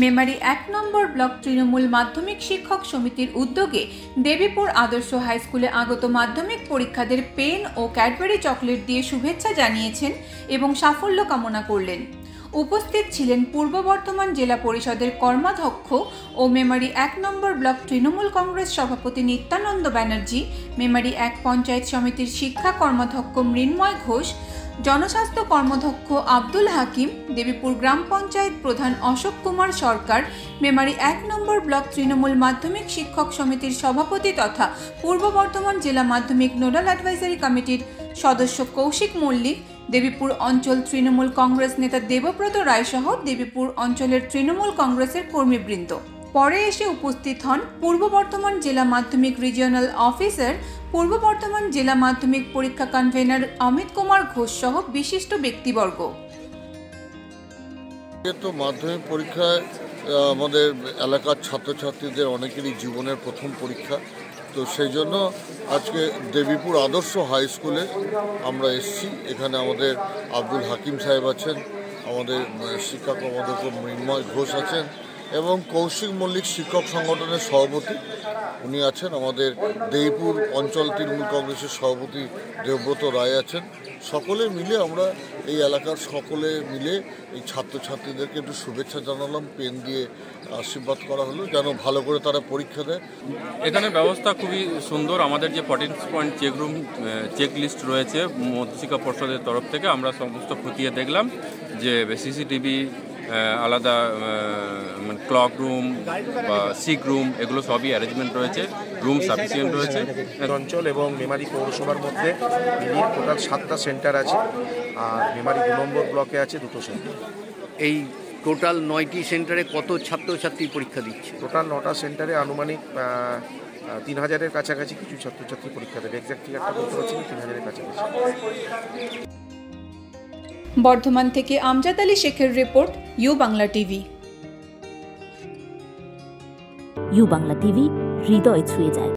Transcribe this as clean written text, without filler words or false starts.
মেমারি ১ নম্বর block Trinamool মাধ্যমিক শিক্ষক সমিতির উদ্যোগে দেবীপুর আদর্শ হাই স্কুলে আগত মাধ্যমিক পরীক্ষাদের পেন ও ক্যাডবেরি চকলেট দিয়ে শুভেচ্ছা জানিয়েছেন এবং সাফল্য কামনা করলেন। উপস্থিত ছিলেন পূর্ব বর্ধমান জেলা পরিষদের কর্মাধ্যক্ষ ও মেমারি ১ নম্বর ব্লক তৃণমূল কংগ্রেস সভাপতি নিত্যানন্দ ব্যানার্জি, মেমারি ১ পঞ্চায়েত সমিতির শিক্ষা কর্মাধ্যক্ষ মৃন্ময় ঘোষ, জনস্বাস্থ্য কর্মাধ্যক্ষ আব্দুল হাকিম, দেবীপুর গ্রাম পঞ্চায়েত প্রধান অশোক কুমার সরকার, মেমারি ১ নম্বর ব্লক তৃণমূল মাধ্যমিক শিক্ষক সমিতির সভাপতি তথা পূর্ব বর্ধমান জেলা মাধ্যমিক নোডাল অ্যাডভাইজারি কমিটির সদস্য কৌশিক মল্লিক, দেবীপুর অঞ্চল তৃণমূল কংগ্রেস নেতা দেবব্রত রায় সহ দেবীপুর অঞ্চলের তৃণমূল কংগ্রেসের কর্মীবৃন্দ। পরে এসে উপস্থিত হন পূর্ব বর্ধমান জেলা মাধ্যমিক রিজিওনাল অফিসার, পূর্ব বর্ধমান জেলা মাধ্যমিক পরীক্ষা কনভেনার অমিত কুমার ঘোষ সহ বিশিষ্ট ব্যক্তিবর্গ। মাধ্যমিক পরীক্ষায় আমাদের এলাকার ছাত্রছাত্রীদের অনেকেরই জীবনের প্রথম পরীক্ষা, তো সেই জন্য আজকে দেবীপুর আদর্শ হাই স্কুলে আমরা এসেছি। এখানে আমাদের আব্দুল হাকিম সাহেব আছেন, আমাদের শিক্ষা কর্মাধ্যক্ষ মৃন্ময় ঘোষ আছেন এবং কৌশিক মল্লিক শিক্ষক সংগঠনের সভাপতি উনি আছেন, আমাদের দেবীপুর অঞ্চল তৃণমূল কংগ্রেসের সভাপতি দেবব্রত রায় আছেন। সকলে মিলে আমরা এই এলাকার সকলে মিলে এই ছাত্রছাত্রীদেরকে একটু শুভেচ্ছা জানালাম, পেন দিয়ে আশীর্বাদ করা হলো যেন ভালো করে তারা পরীক্ষা দেয়। এখানে ব্যবস্থা খুবই সুন্দর। আমাদের যে 14 পয়েন্ট চেক লিস্ট রয়েছে মধ্যশিক্ষা পর্ষদের তরফ থেকে আমরা সমস্ত খতিয়ে দেখলাম যে সিসিটিভি, আলাদা ক্লক রুম বা সিক রুম, এগুলো সবই অ্যারেঞ্জমেন্ট রয়েছে, রুম সাফিসিয়েন্ট রয়েছে। অঞ্চল এবং মেমারি পৌরসভার মধ্যে মিলিয়ে টোটাল 7টা সেন্টার আছে, আর মেমারি 2 নম্বর ব্লকে আছে 2টো সেন্টার। এই টোটাল 9টি সেন্টারে কত ছাত্রছাত্রী পরীক্ষা দিচ্ছে? টোটাল 9টা সেন্টারে আনুমানিক 3000-এর কাছাকাছি কিছু ছাত্রছাত্রী পরীক্ষা দেবে। এক্স্যাক্ট ফিগারটা বলতে পারছি না, 3000-এর কাছাকাছি। বর্ধমান থেকে আমজাদ আলী শেখের report, U Bangla TV. U Bangla TV হৃদয় ছুঁয়ে যায়।